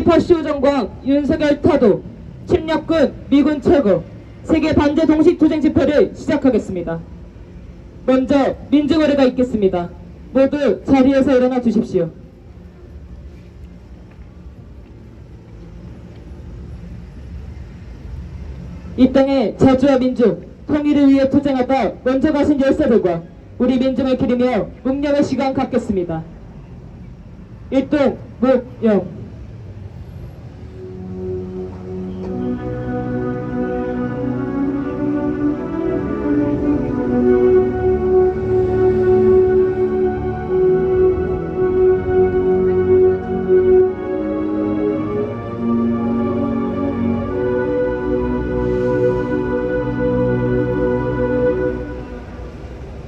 파쇼 정광 윤석열 타도 침략군 미군 철거 세계 반대 동식 투쟁 집회를 시작하겠습니다. 먼저 민주거래가 있겠습니다. 모두 자리에서 일어나 주십시오. 이 땅의 자주와 민주, 통일을 위해 투쟁하다 먼저 가신 열사들과 우리 민중을 기리며 묵념의 시간 갖겠습니다. 일동 묵념.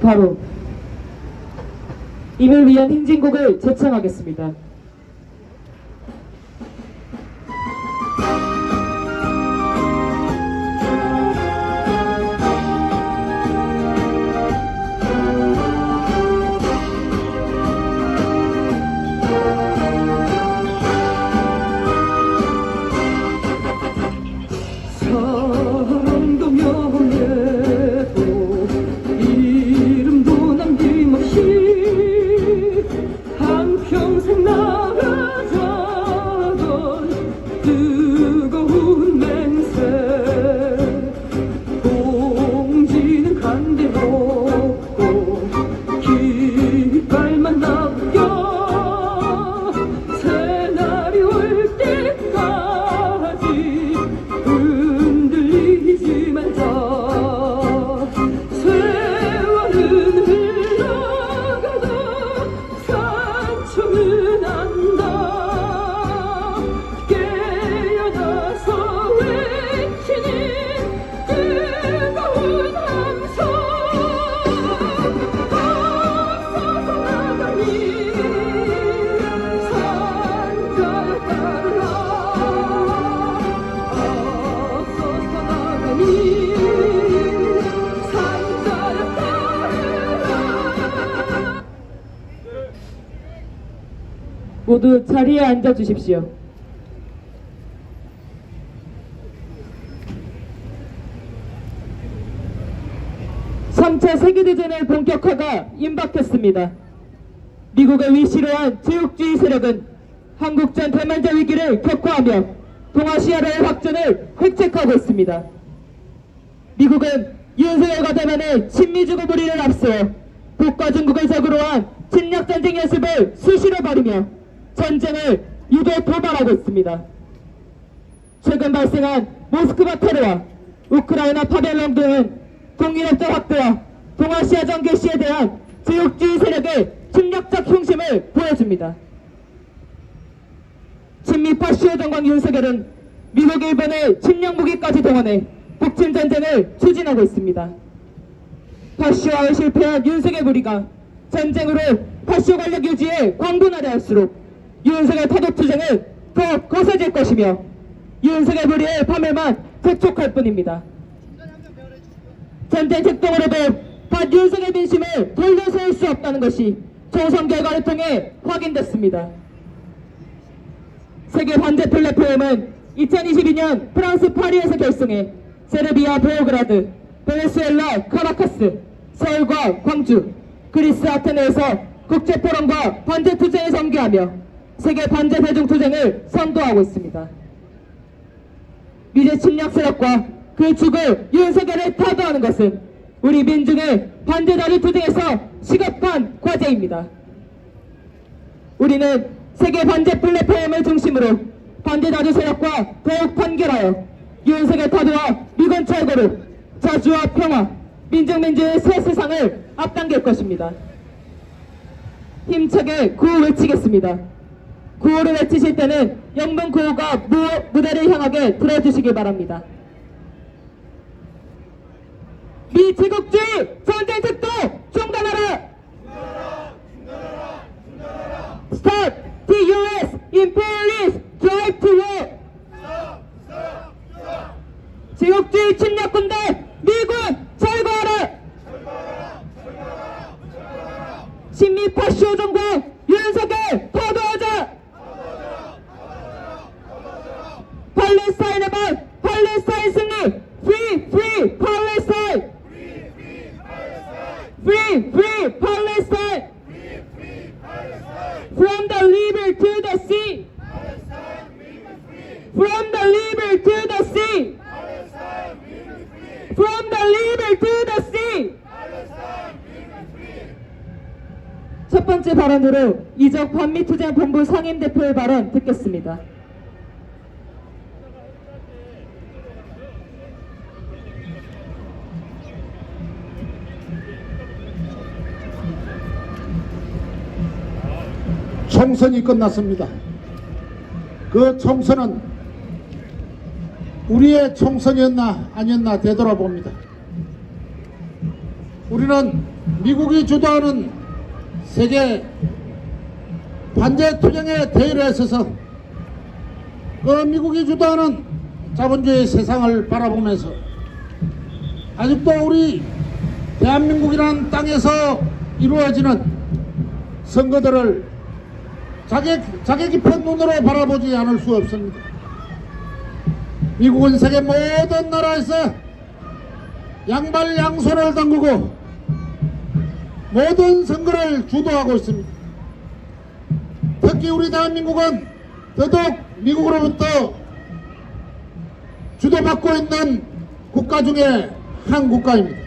바로 이를 위한 행진곡을 제창하겠습니다. 사랑도 명예도 이름도 남김없이 한평생 나가자던 뜨거운 맹세 공지는 간대없고 깃발만 남겨 새날이 올 때까지 흔들리지 말자. 세월은 흘러가도 산초는 안다. 깨어나서 외치는 뜨거운 함성. 앞서서 나가니 산자여 따르라. 앞서서 나가니 산자여 따르라. 모두 자리에 앉아 주십시오. (3차) 세계대전의 본격화가 임박했습니다. 미국의 위시로한 제국주의 세력은 한국전 대만전 위기를 격화하며 동아시아로의 확전을 획책하고 있습니다. 미국은 윤석열과 대만의 친미주고 무리를 앞세워 북과 중국을 적으로 한 침략전쟁 연습을 수시로 벌이며 전쟁을 유도 도발하고 있습니다. 최근 발생한 모스크바 테러와 우크라이나 파벨론 등은 동일협정 확대와 동아시아전 개시에 대한 제국주의 세력의 침략적 흉심을 보여줍니다. 친미 파쇼 정광 윤석열은 미국, 일본의 침략 무기까지 동원해 북침 전쟁을 추진하고 있습니다. 파쇼화에 실패한 윤석열 무리가 전쟁으로 파쇼 권력 유지에 광분하려 할수록 윤석열 타도 투쟁은 더 거세질 것이며 윤석열 무리의 파멸만 재촉할 뿐입니다. 전쟁 책동으로도 반윤석열 민심을 돌려세울 수 없다는 것이 총선 결과를 통해 확인됐습니다. 세계 반대 플랫폼은 2022년 프랑스 파리에서 결성해 세르비아 베오그라드, 베네수엘라 카라카스, 서울과 광주, 그리스 아테네에서 국제포럼과 반대 투쟁을 전개하며 세계 반대 대중투쟁을 선도하고 있습니다. 미제 침략 세력과 그 죽을 윤석열을 타도하는 것은 우리 민중의 반대다리 투쟁에서 시급한 과제입니다. 우리는 세계 반대 플랫폼을 중심으로 반대다리 세력과 더욱 단결하여 윤석열 타도와 미군 철거로 자주와 평화, 민중민주의 새 세상을 앞당길 것입니다. 힘차게 구호 외치겠습니다. 구호를 외치실 때는 영문 구호가 무대를 향하게 들어주시기 바랍니다. 미제국주의 전쟁 책도 중단하라! Stop the U.S. imperialist drive to war! 제국주의 침략군대 미군 철거하라! 친미 파쇼 정권 윤석열 타도하자! 첫 번째 발언으로 이적 반미투쟁본부 상임대표의 발언 듣겠습니다. 총선이 끝났습니다. 그 총선은 우리의 총선이었나 아니었나 되돌아봅니다. 우리는 미국이 주도하는 세계 반제 투쟁의 대열에 서서 그 미국이 주도하는 자본주의 세상을 바라보면서 아직도 우리 대한민국이라는 땅에서 이루어지는 선거들을 자기 깊은 눈으로 바라보지 않을 수 없습니다. 미국은 세계 모든 나라에서 양발 양손을 담그고 모든 선거를 주도하고 있습니다. 특히 우리 대한민국은 더더욱 미국으로부터 주도받고 있는 국가 중에 한 국가입니다.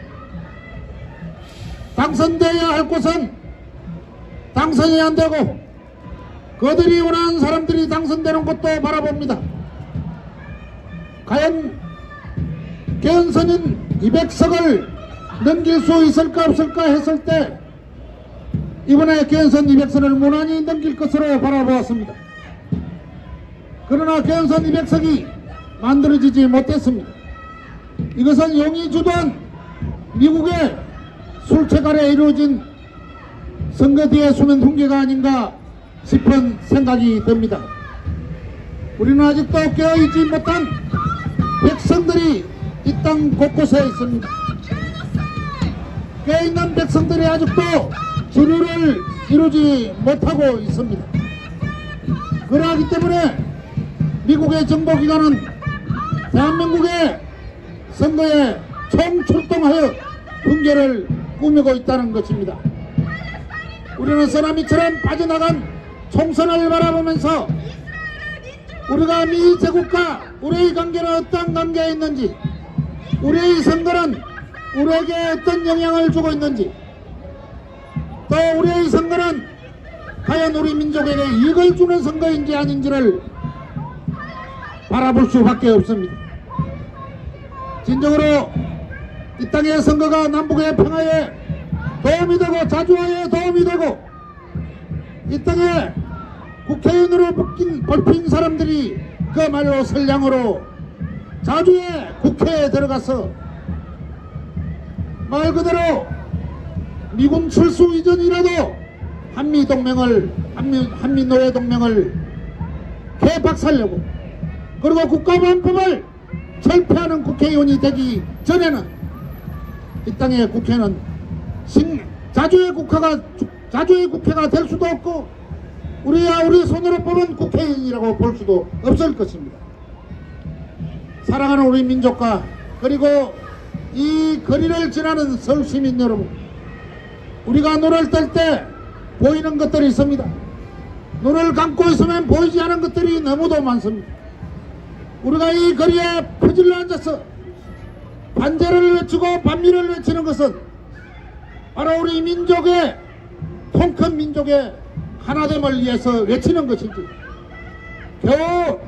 당선되어야 할 곳은 당선이 안 되고 그들이 원하는 사람들이 당선되는 것도 바라봅니다. 과연 개헌선인 200석을 넘길 수 있을까 없을까 했을 때 이번에 개헌선 200석을 무난히 넘길 것으로 바라보았습니다. 그러나 개헌선 200석이 만들어지지 못했습니다. 이것은 용이 주도한 미국의 술책 아래 이루어진 선거 뒤의 수면 흉계가 아닌가 싶은 생각이 듭니다. 우리는 아직도 깨어있지 못한 백성들이 이 땅 곳곳에 있습니다. 깨어있는 백성들이 아직도 주류를 이루지 못하고 있습니다. 그러하기 때문에 미국의 정보기관은 대한민국의 선거에 총출동하여 붕괴를 꾸미고 있다는 것입니다. 우리는 쓰나미처럼 빠져나간 총선을 바라보면서 우리가 미 제국과 우리의 관계는 어떤 관계에 있는지, 우리의 선거는 우리에게 어떤 영향을 주고 있는지, 또 우리의 선거는 과연 우리 민족에게 이익을 주는 선거인지 아닌지를 바라볼 수밖에 없습니다. 진정으로 이 땅의 선거가 남북의 평화에 도움이 되고 자주화에 도움이 되고 이 땅에 국회의원으로 뽑힌 사람들이 그말로 선량으로 자주의 국회에 들어가서 말 그대로 미군 철수 이전이라도 한미노예동맹을 개박살려고 그리고 국가보안법을 철폐하는 국회의원이 되기 전에는 이 땅의 국회는 자주의 국회가 될 수도 없고 우리 손으로 뽑은 국회의원이라고 볼 수도 없을 것입니다. 사랑하는 우리 민족과 그리고 이 거리를 지나는 서울 시민 여러분, 우리가 눈을 뜰 때 보이는 것들이 있습니다. 눈을 감고 있으면 보이지 않은 것들이 너무도 많습니다. 우리가 이 거리에 퍼질러 앉아서 반제를 외치고 반미를 외치는 것은 바로 우리 민족의, 통큰 민족의 하나됨을 위해서 외치는 것이지, 겨우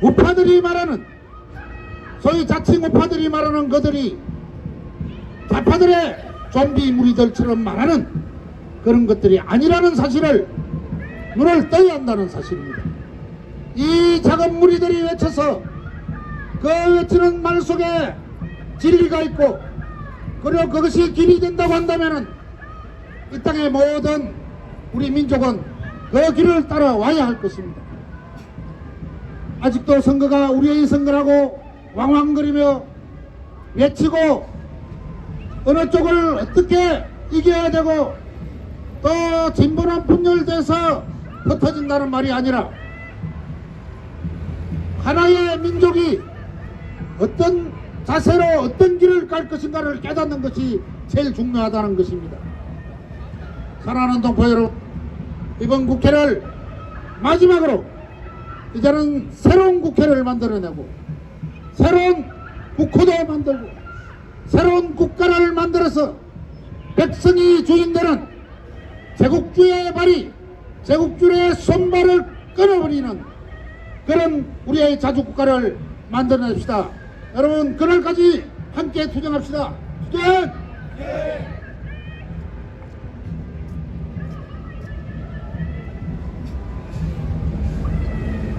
우파들이 말하는, 소위 자칭 우파들이 말하는 그들이 좌파들의 좀비 무리들처럼 말하는 그런 것들이 아니라는 사실을 눈을 떠야 한다는 사실입니다. 이 작은 무리들이 외쳐서 그 외치는 말 속에 진리가 있고 그리고 그것이 길이 된다고 한다면 이 땅의 모든 우리 민족은 그 길을 따라와야 할 것입니다. 아직도 선거가 우리의 선거라고 왕왕거리며 외치고 어느 쪽을 어떻게 이겨야 되고 또 진보는 분열돼서 흩어진다는 말이 아니라 하나의 민족이 어떤 자세로 어떤 길을 갈 것인가를 깨닫는 것이 제일 중요하다는 것입니다. 사랑하는 동포 여러분, 이번 국회를 마지막으로 이제는 새로운 국회를 만들어내고 새로운 국호도 만들고 새로운 국가를 만들어서 백성이 주인되는 제국주의 발이 제국주의 손발을 끊어버리는 그런 우리의 자주국가를 만들어냅시다. 여러분 그날까지 함께 투쟁합시다. 투쟁!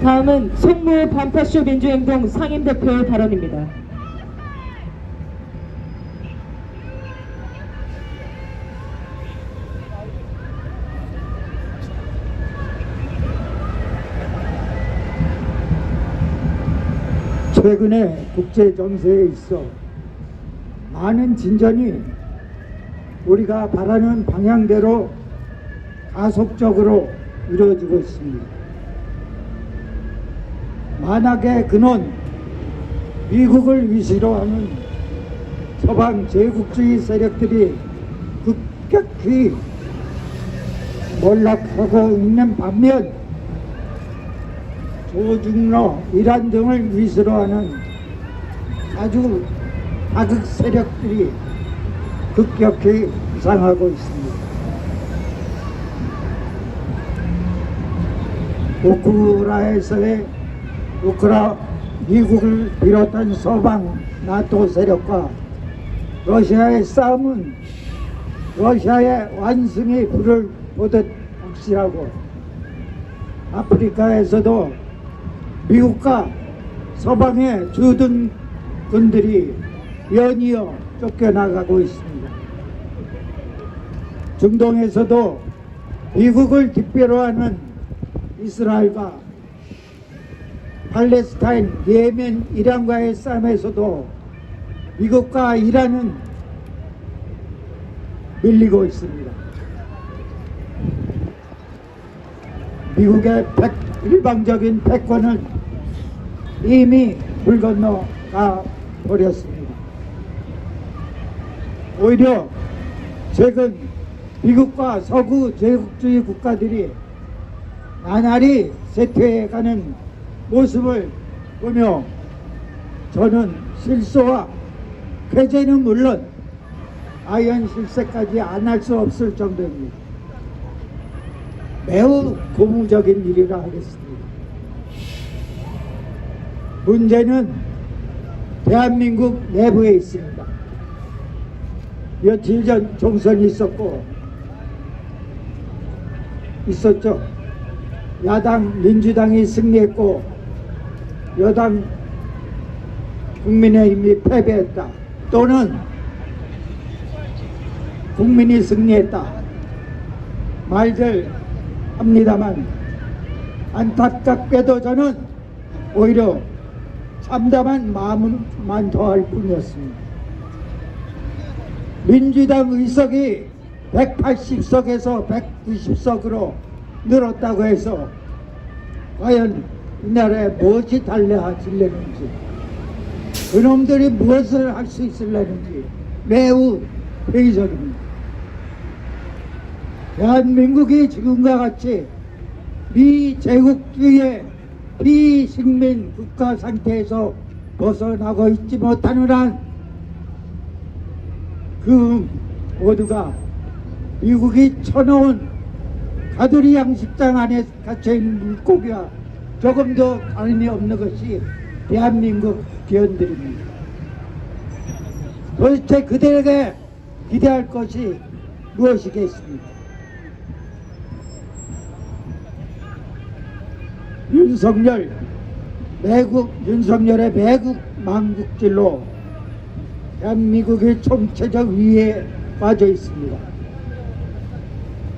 다음은 송무 반파쇼 민주행동 상임대표의 발언입니다. 최근에 국제 정세에 있어 많은 진전이 우리가 바라는 방향대로 가속적으로 이루어지고 있습니다. 만악의 근원, 미국을 위시로 하는 서방 제국주의 세력들이 급격히 몰락하고 있는 반면 조중로, 이란 등을 위시로 하는 아주 자극 세력들이 급격히 부상하고 있습니다. 우크라이나에서의 미국을 비롯한 서방 나토 세력과 러시아의 싸움은 러시아의 완승의 불을 보듯 확실하고 아프리카에서도 미국과 서방의 주둔군들이 연이어 쫓겨나가고 있습니다. 중동에서도 미국을 뒷배로 하는 이스라엘과 팔레스타인, 예멘, 이란과의 싸움에서도 미국과 이란은 밀리고 있습니다. 미국의 일방적인 패권은 이미 물 건너가 버렸습니다. 오히려 최근 미국과 서구 제국주의 국가들이 나날이 쇠퇴해가는 모습을 보며 저는 실소와 쾌재는 물론 아연 실세까지 안 할 수 없을 정도입니다. 매우 고무적인 일이라 하겠습니다. 문제는 대한민국 내부에 있습니다. 며칠 전 총선이 있었죠. 야당 민주당이 승리했고 여당 국민의힘이 패배했다. 또는 국민이 승리했다. 말들 합니다만 안타깝게도 저는 오히려 참담한 마음만 더할 뿐이었습니다. 민주당 의석이 180석에서 190석으로 늘었다고 해서 과연 이 나라에 무엇이 달라지려는지, 그놈들이 무엇을 할 수 있으려는지 매우 회의적입니다. 대한민국이 지금과 같이 미제국주의의 비식민 국가 상태에서 벗어나고 있지 못하는 한 그 모두가 미국이 쳐놓은 가두리 양식장 안에 갇혀있는 물고기와 조금도 다름이 없는 것이 대한민국 기원들입니다. 도대체 그들에게 기대할 것이 무엇이겠습니까? 윤석열의 매국 망국질로 대한민국의 총체적 위기에 빠져 있습니다.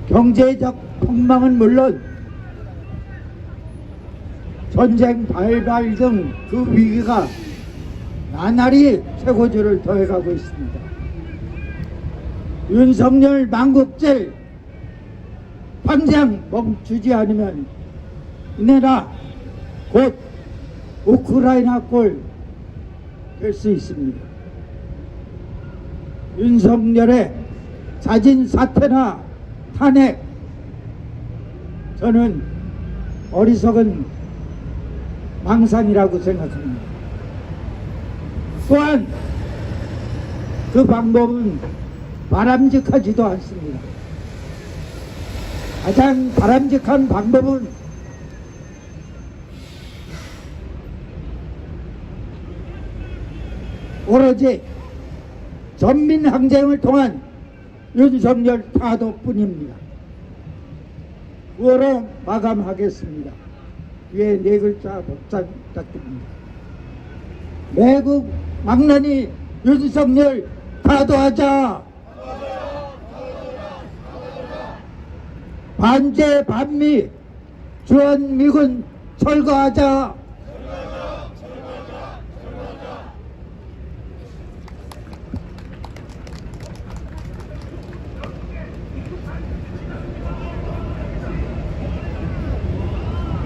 경제적 폭망은 물론 전쟁 발발 등 그 위기가 나날이 최고조를 더해가고 있습니다. 윤석열 망국질 당장 멈추지 않으면 이 나라 곧 우크라이나 꼴 될 수 있습니다. 윤석열의 자진 사퇴나 탄핵, 저는 어리석은 망상이라고 생각합니다. 또한 그 방법은 바람직하지도 않습니다. 가장 바람직한 방법은 오로지 전민항쟁을 통한 윤석열 타도뿐입니다. 9월로 마감하겠습니다. 뒤에 네 글자 복사 부탁드립니다. 매국 막론이 윤석열 타도하자. 반제 반미 주한미군 철거하자.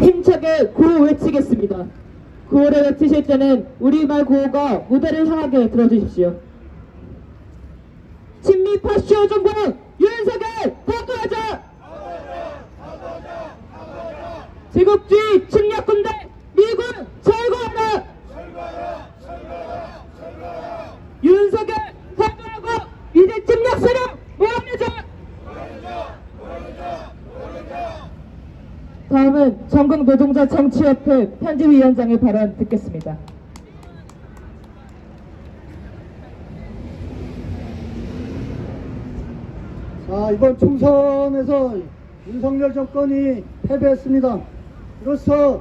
힘차게 구호 외치겠습니다. 구호를 외치실 때는 우리말 구호가 무대를 향하게 들어주십시오. 친미 파쇼 정부 윤석열 타도하자! 제국주의 침략군대 미군 철거하라! 윤석열 타도하고 이제 침략 세력 모함내자! 다음은 전국노동자 정치협회 편집위원장의 발언 듣겠습니다. 자, 이번 총선에서 윤석열 정권이 패배했습니다. 이로써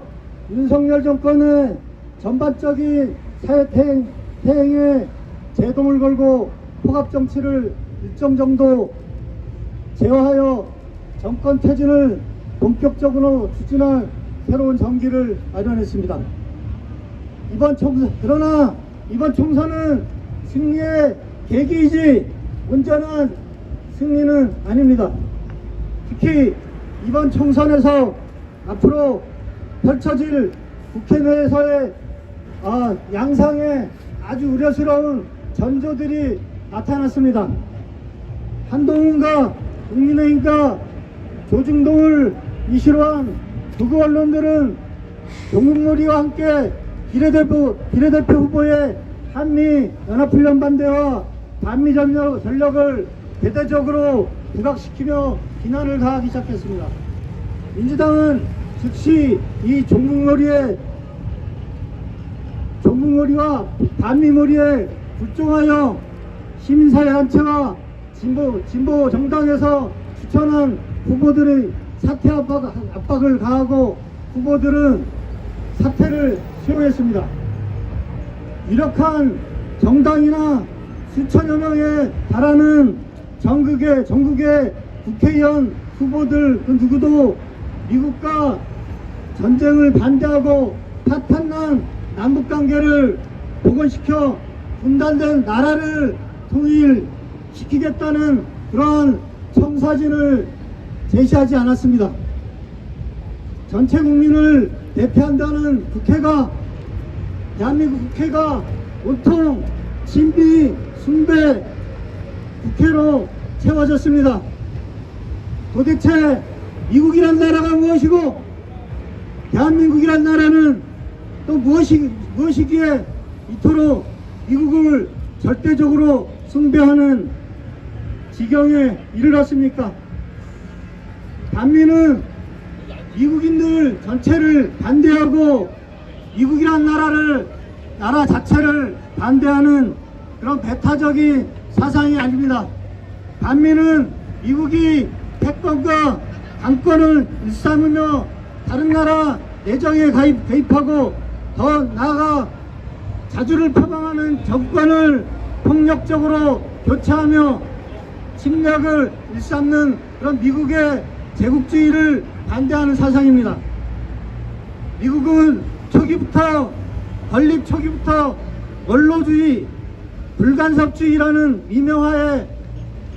윤석열 정권은 전반적인 사회태행에 제동을 걸고 포갑정치를 일정 정도 제어하여 정권 퇴진을 본격적으로 추진할 새로운 전기를 마련했습니다. 그러나 이번 총선은 승리의 계기이지 온전한 승리는 아닙니다. 특히 이번 총선에서 앞으로 펼쳐질 국회 내에서의 양상에 아주 우려스러운 전조들이 나타났습니다. 한동훈과 국민의힘과 조중동을 이슈로 한 극우 언론들은 종북놀이와 함께 비례대표 후보의 한미 연합훈련 반대와 반미 전력을 대대적으로 부각시키며 비난을 가하기 시작했습니다. 민주당은 즉시 이 종북놀이와 반미놀이에 불종하여 시민사회단체와 진보 정당에서 추천한 후보들의 사퇴 압박을 가하고 후보들은 사퇴를 수용했습니다. 유력한 정당이나 수천여 명에 달하는 전국의 국회의원 후보들 그 누구도 미국과 전쟁을 반대하고 파탄난 남북관계를 복원시켜 분단된 나라를 통일시키겠다는 그러한 청사진을 제시하지 않았습니다. 전체 국민을 대표한다는 대한민국 국회가 온통 친비 숭배 국회로 채워졌습니다. 도대체 미국이란 나라가 무엇이고 대한민국이란 나라는 또 무엇이기에 이토록 미국을 절대적으로 숭배하는 지경에 이르렀습니까? 반미는 미국인들 전체를 반대하고 미국이란 나라 자체를 반대하는 그런 배타적인 사상이 아닙니다. 반미는 미국이 패권과 강권을 일삼으며 다른 나라 내정에 개입하고 더 나아가 자주를 표방하는 정권을 폭력적으로 교체하며 침략을 일삼는 그런 미국의 제국주의를 반대하는 사상입니다. 미국은 건립 초기부터 원로주의, 불간섭주의라는 미명하에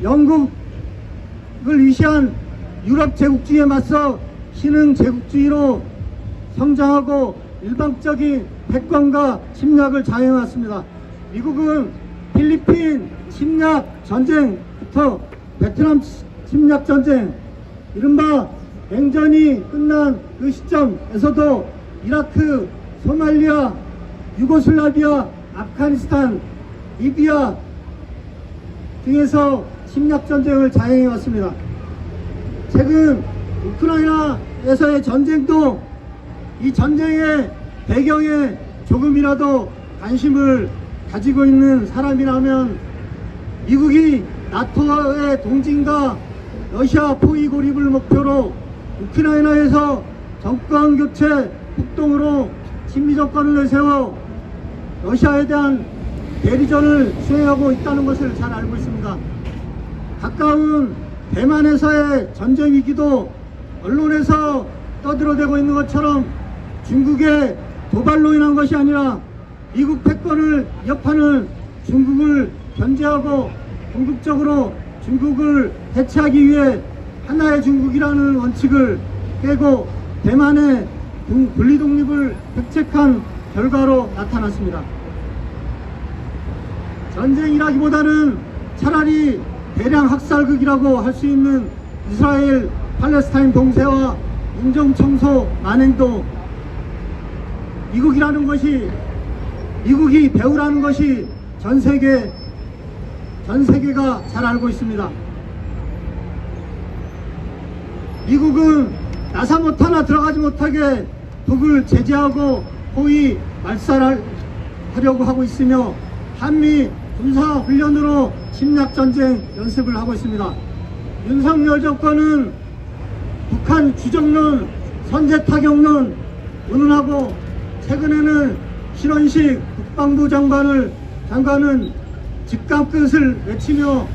영국을 위시한 유럽 제국주의에 맞서 신흥 제국주의로 성장하고 일방적인 패권과 침략을 자행해왔습니다. 미국은 필리핀 침략 전쟁부터 베트남 침략 전쟁, 이른바 냉전이 끝난 그 시점에서도 이라크, 소말리아, 유고슬라비아, 아프가니스탄, 리비아 등에서 침략 전쟁을 자행해 왔습니다. 최근 우크라이나에서의 전쟁도 이 전쟁의 배경에 조금이라도 관심을 가지고 있는 사람이라면 미국이 나토의 동진과 러시아 포위 고립을 목표로 우크라이나에서 정권 교체 폭동으로 친미 정권을 내세워 러시아에 대한 대리전을 수행하고 있다는 것을 잘 알고 있습니다. 가까운 대만에서의 전쟁 위기도 언론에서 떠들어대고 있는 것처럼 중국의 도발로 인한 것이 아니라 미국 패권을 위협하는 중국을 견제하고 궁극적으로 중국을 해체하기 위해 하나의 중국이라는 원칙을 깨고 대만의 분리독립을 획책한 결과로 나타났습니다. 전쟁이라기보다는 차라리 대량 학살극이라고 할 수 있는 이스라엘 팔레스타인 봉쇄와 인종청소 만행도 미국이 배우라는 것이 전 세계가 잘 알고 있습니다. 미국은 나사 못하나 들어가지 못하게 북을 제재하고 호위 말살하려고 하고 있으며 한미 군사훈련으로 침략전쟁 연습을 하고 있습니다. 윤석열 정권은 북한 주정론, 선제타격론 운운하고 최근에는 신원식 국방부 장관은 직감 끝을 외치며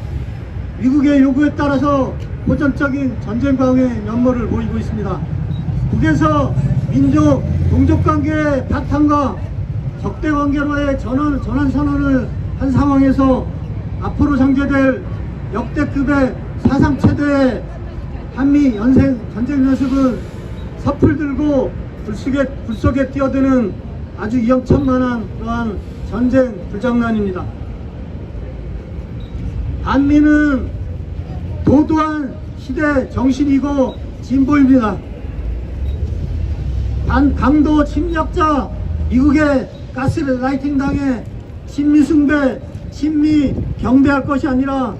미국의 요구에 따라서 호전적인 전쟁 방어의 면모를 보이고 있습니다. 북에서 민족, 동족관계의 바탕과 적대관계로의 전환 선언을 한 상황에서 앞으로 전개될 역대급의 사상 최대의 한미 전쟁 연습은 섣불 들고 불 속에 뛰어드는 아주 위험천만한 그러한 전쟁 불장난입니다. 한미는 도도한 시대 정신이고 진보입니다. 강도 침략자 미국의 가스라이팅 당해 친미 숭배, 친미 경배할 것이 아니라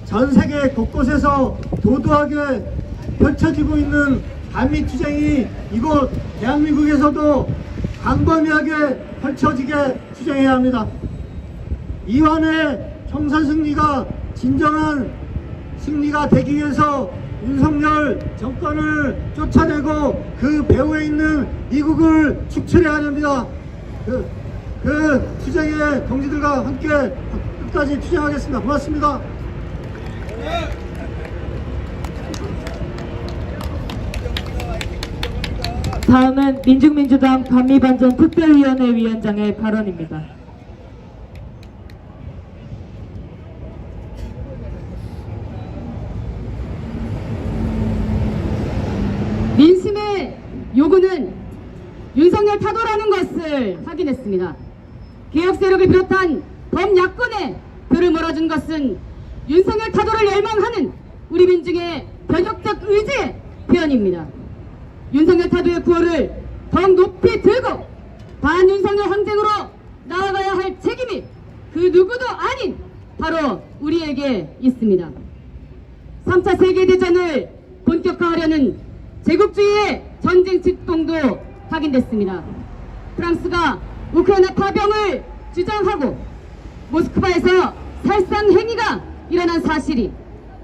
전 세계 곳곳에서 도도하게 펼쳐지고 있는 한미 투쟁이 이곳 대한민국에서도 광범위하게 펼쳐지게 투쟁해야 합니다. 이완의 총선 승리가 진정한 승리가 되기 위해서 윤석열 정권을 쫓아내고 그 배후에 있는 미국을 축출해야 됩니다. 그 투쟁의 동지들과 함께 끝까지 투쟁하겠습니다. 고맙습니다. 다음은 민중민주당 반미반전 특별위원회 위원장의 발언입니다. 민심의 요구는 윤석열 타도라는 것을 확인했습니다. 개혁 세력을 비롯한 범야권에 표를 몰아준 것은 윤석열 타도를 열망하는 우리 민중의 변혁적 의지의 표현입니다. 윤석열 타도의 구호를 더욱 높이 들고 반윤석열 항쟁으로 나아가야 할 책임이 그 누구도 아닌 바로 우리에게 있습니다. 3차 세계대전을 본격화하려는 제국주의의 전쟁 직동도 확인됐습니다. 프랑스가 우크라이나 파병을 주장하고 모스크바에서 살상 행위가 일어난 사실이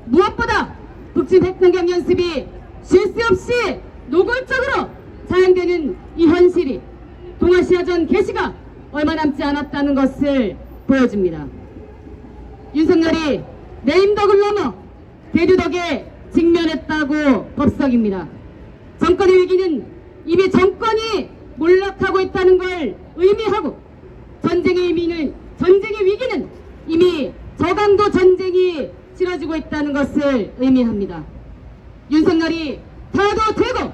무엇보다 북침 핵공격 연습이 쉴 새 없이 노골적으로 자행되는 이 현실이 동아시아전 개시가 얼마 남지 않았다는 것을 보여줍니다. 윤석열이 내임덕을 넘어 대두덕에 직면했다고 법석입니다. 정권의 위기는 이미 정권이 몰락하고 있다는 걸 의미하고 전쟁의 위기는 이미 저강도 전쟁이 치러지고 있다는 것을 의미합니다. 윤석열이 타도 되고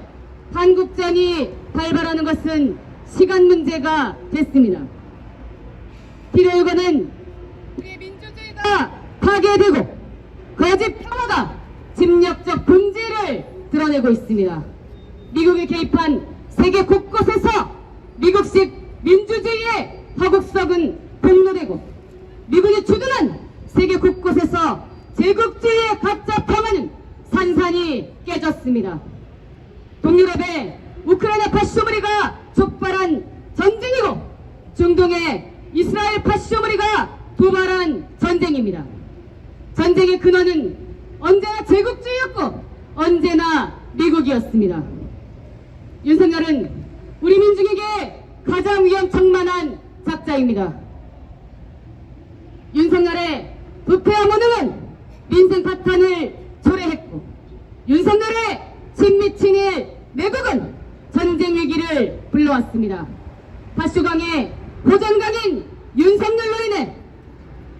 한국전이 발발하는 것은 시간 문제가 됐습니다. 필요요구는 우리 민주주의가 파괴되고 거짓 평화가 침략적 본질을 드러내고 있습니다. 미국이 개입한 세계 곳곳에서 미국식 민주주의의 화국석은 폭로되고 미군이 주둔한 세계 곳곳에서 제국주의의 가짜 평화는 산산이 깨졌습니다. 동유럽의 우크라이나 파시스트무리가 촉발한 전쟁이고 중동의 이스라엘 파시스트무리가 도발한 전쟁입니다. 전쟁의 근원은 언제나 제국주의였고 언제나 미국이었습니다. 윤석열은 우리 민중에게 가장 위험천만한 작자입니다. 윤석열의 부패와 무능은 민생 파탄을 초래했고 윤석열의 친미친일 매국은 전쟁 위기를 불러왔습니다. 파쇼강의 호전강인 윤석열로 인해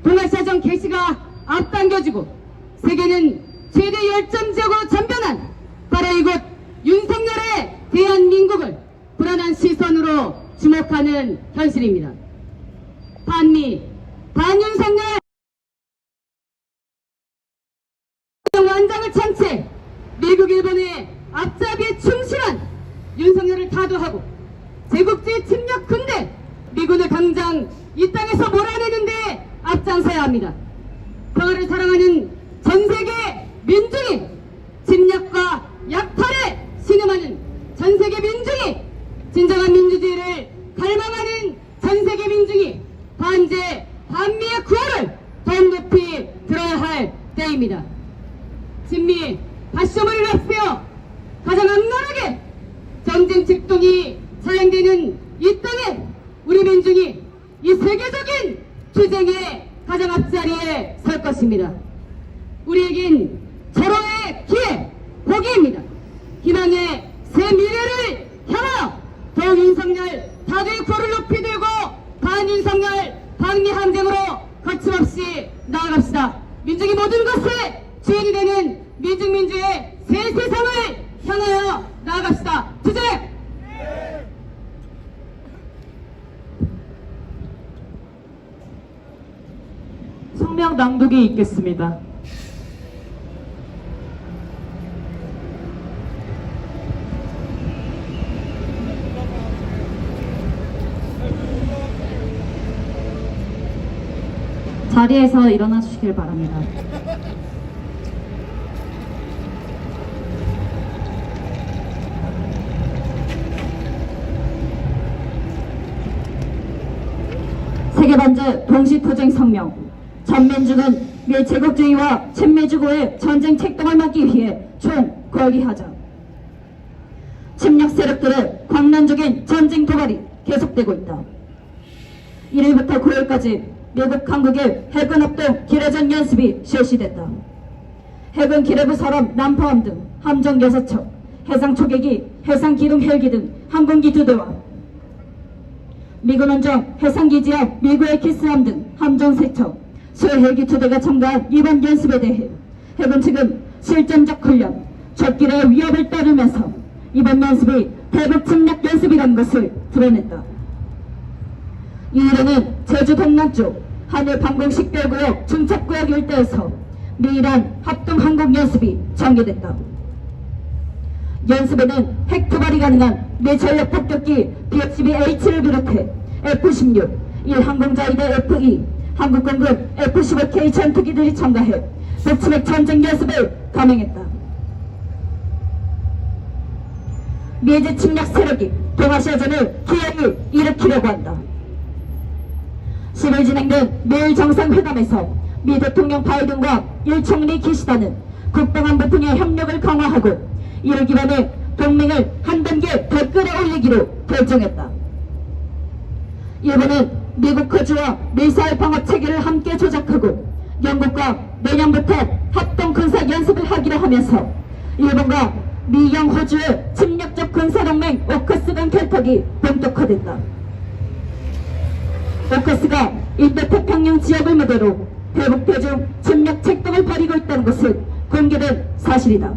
동아시아전 개시가 앞당겨지고 세계는 최대 열점 지역으로 전변한 바로 이곳 윤석열의 대한민국을 불안한 시선으로 주목하는 현실입니다. 반미, 반윤석열 완장을 창체 미국 일본의 앞잡이에 충실한 윤석열을 타도하고 제국주의 침략 군대 미군을 당장 이 땅에서 몰아내는데 앞장서야 합니다. 평화를 사랑하는 전세계 민중이 침략과 약탈에 신음하는 전세계 민중이 진정한 민주주의를 갈망하는 전세계 민중이 반제 반미의 구호를 더욱 높이 들어야 할 때입니다. 친미 파쇼무리를 앞세워 가장 악랄하게 전쟁 직동이 자행되는 이 땅에 우리 민중이 이 세계적인 투쟁의 가장 앞자리에 설 것입니다. 우리에겐 절호의 기회, 복입니다. 희망의 새 미래를 향하여 더욱 윤석열 다수의 구호를 높이 들고 반윤석열 반미 항쟁으로 거침없이 나아갑시다. 민중이 모든 것의 주인이 되는 민중민주의 새 세상을 향하여 나아갑시다. 투쟁! 성명 낭독이 있겠습니다. 자리에서 일어나 주시길 바랍니다. 세계반제 동시투쟁 성명. 전민주는 밀제국주의와 친미주고의 전쟁 책동을 막기 위해 총궐기하자. 침략 세력들의 광란적인 전쟁 도발이 계속되고 있다. 1일부터 9일까지 미국 한국의 해군 합동 기뢰전 연습이 실시됐다. 해군 기뢰부 사람 남포함 등 함정 6척, 해상 초계기, 해상 기동 헬기 등 항공기 2대와 미군 원정 해상기지 앞 미국의 키스함 등 함정 3척, 수헬기 2대가 참가한 이번 연습에 대해 해군 측은 실전적 훈련, 적기의 위협을 따르면서 이번 연습이 대북 침략 연습이라는 것을 드러냈다. 이 일에는 제주 동남쪽 하늘 방공 식별구역 중첩구역 일대에서 미이란 합동 항공 연습이 전개됐다. 연습에는 핵 도발이 가능한 미전력 폭격기 B-12H를 비롯해 F-16, 1항공자위대 F-2, 한국공군 F-15K 전투기들이 참가해 북침핵 전쟁 연습을 감행했다. 미제 침략 세력이 동아시아전을 기어이 일으키려고 한다. 10일 진행된 미일 정상회담에서 미 대통령 바이든과 일 총리 기시다는 국방안보 분야 협력을 강화하고 이를 기반해 동맹을 한 단계 더 끌어올리기로 결정했다. 일본은 미국 호주와 미사일 방어 체계를 함께 조작하고 영국과 내년부터 합동 군사 연습을 하기로 하면서 일본과 미영 호주의 침략적 군사동맹 오커스 간 결탁이 본격화됐다. 오커스가 인도태평양 지역을 무대로 대북 대중 침략 책동을 벌이고 있다는 것은 공개된 사실이다.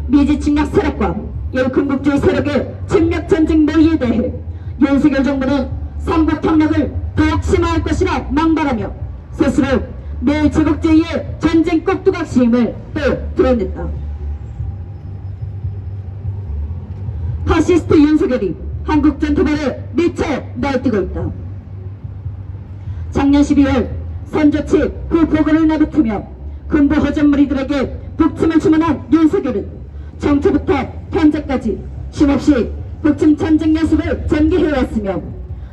미지 침략 세력과 일군국주의 세력의 침략 전쟁 모의에 대해 윤석열 정부는 삼국 협력을 더욱 심화할 것이라 망발하며 스스로 미 제국주의의 전쟁 꼭두각 시임을 또 드러냈다. 파시스트 윤석열이 한국전 도발에 미쳐 날뛰고 있다. 작년 12월 선조치 후폭언을 내뱉으며 군부 허전 무리들에게 북침을 주문한 윤석열은 정초부터 현재까지 쉼없이 북침 전쟁 연습을 전개해왔으며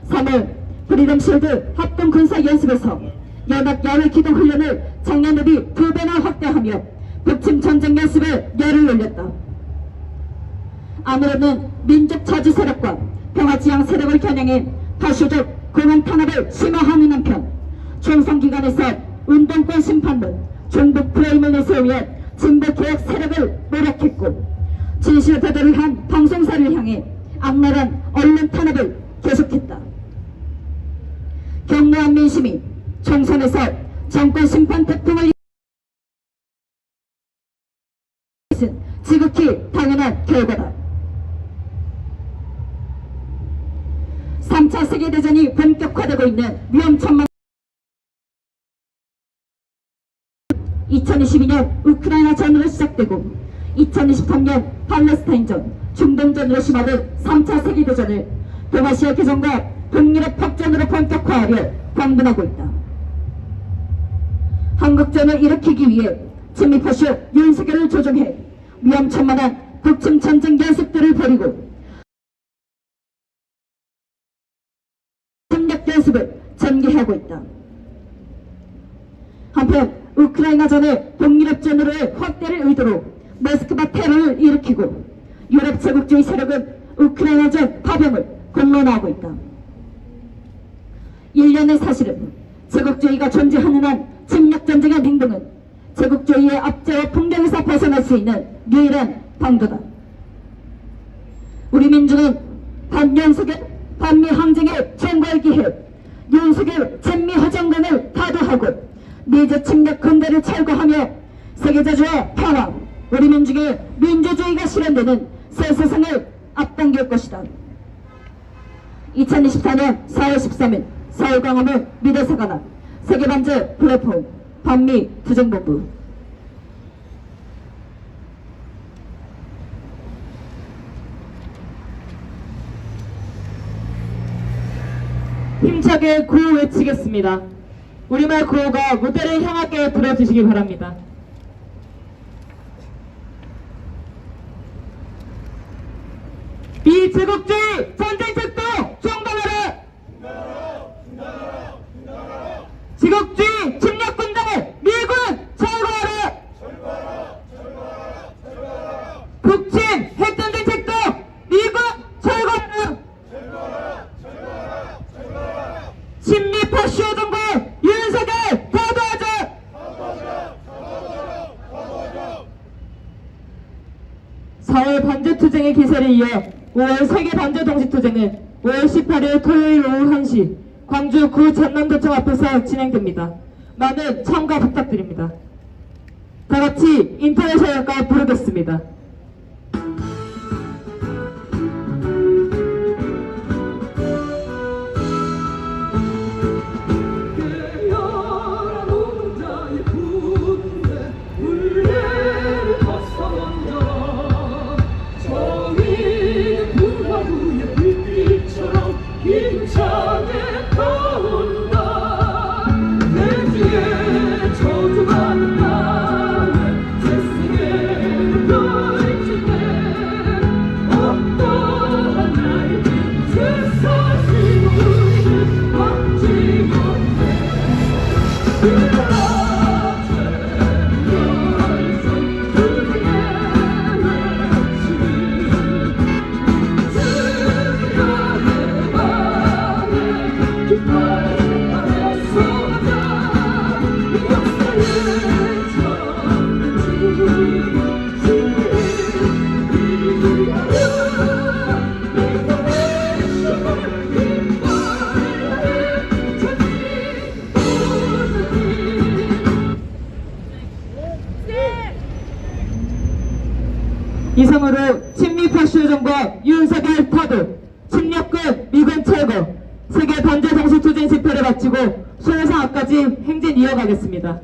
3월 프리덤 실드 합동 군사 연습에서 연합 야외 기동 훈련을 작년 대비 2배나 확대하며 북침 전쟁 연습에 열을 올렸다. 아무로는 민족 저주 세력과 평화지향 세력을 겨냥해 파쇼적 공안 탄압을 심화하는 한편 총선기간에서 운동권 심판론, 종북 프레임을 내세우며 진보개혁 세력을 모략했고 진실 배달을 한 방송사를 향해 악랄한 언론 탄압을 계속했다. 격노한 민심이 총선에서 정권 심판 태풍을 것은 지극히 당연한 결과다. 3차 세계대전이 본격화되고 있는 위험천만 2022년 우크라이나 전으로 시작되고 2023년 팔레스타인전, 중동전으로 심화된 3차 세계대전을 동아시아 개정과 동유럽 혁전으로 본격화하려 광분하고 있다. 한국전을 일으키기 위해 친미파쇼 윤석열을 조종해 위험천만한 북침 전쟁 연습들을 벌이고 협력 연습을 전개하고 있다. 한편 우크라이나전을 동유럽전으로의 확대를 의도로 모스크바 테러를 일으키고 유럽 제국주의 세력은 우크라이나전 파병을 공론화하고 있다. 일련의 사실은 제국주의가 존재하는 한 침략전쟁의 행동은 제국주의의 압제와 폭력에서 벗어날 수 있는 유일한 방도다. 우리 민중은 반윤석열 반미 항쟁에 총괄기해 윤석열 친미허정론을 타도하고 미제 침략 군대를 철거하며 세계자주와 평화, 우리 민중의 민주주의가 실현되는 새 세상을 앞당길 것이다. 2024년 4월 13일 서울 광화문 미래사관앞 세계반제 플랫폼 반미 투쟁본부. 힘차게 구호 외치겠습니다. 우리말 구호가 무대를 향하게 불어주시기 바랍니다. 비제국주의 전쟁책도 중단하라! 제국주의 침략군대 미군 철거하라! 북침 핵전쟁책도 미군 철거하라! 친미파쇼 정부 윤석열 타도하자! 4월 반제투쟁의 기세를 이어 5월 세계반제동시투쟁은 5월 18일 토요일 오후 1시 광주 구 전남도청 앞에서 진행됩니다. 많은 참가 부탁드립니다. 다같이 인터내셔널과 부르겠습니다. 깨어난 우자의 군대 울레를 벗어던져 정의의 불화구의 불빛처럼 힘차게 타온다. 대지의 저주받는 땅에 재생의 널칠 때 어떠한 날인지 제 사실을 막지 못해 일어나 열선 그대의 외침 증가의 밤에 깃발 아래 쏟아 역사의 전주 이상으로 친미파쇼 정부와 윤석열 타도, 침략군 미군 철거, 세계 반제동시투쟁 집회를 마치고 수행상 앞까지 행진 이어가겠습니다.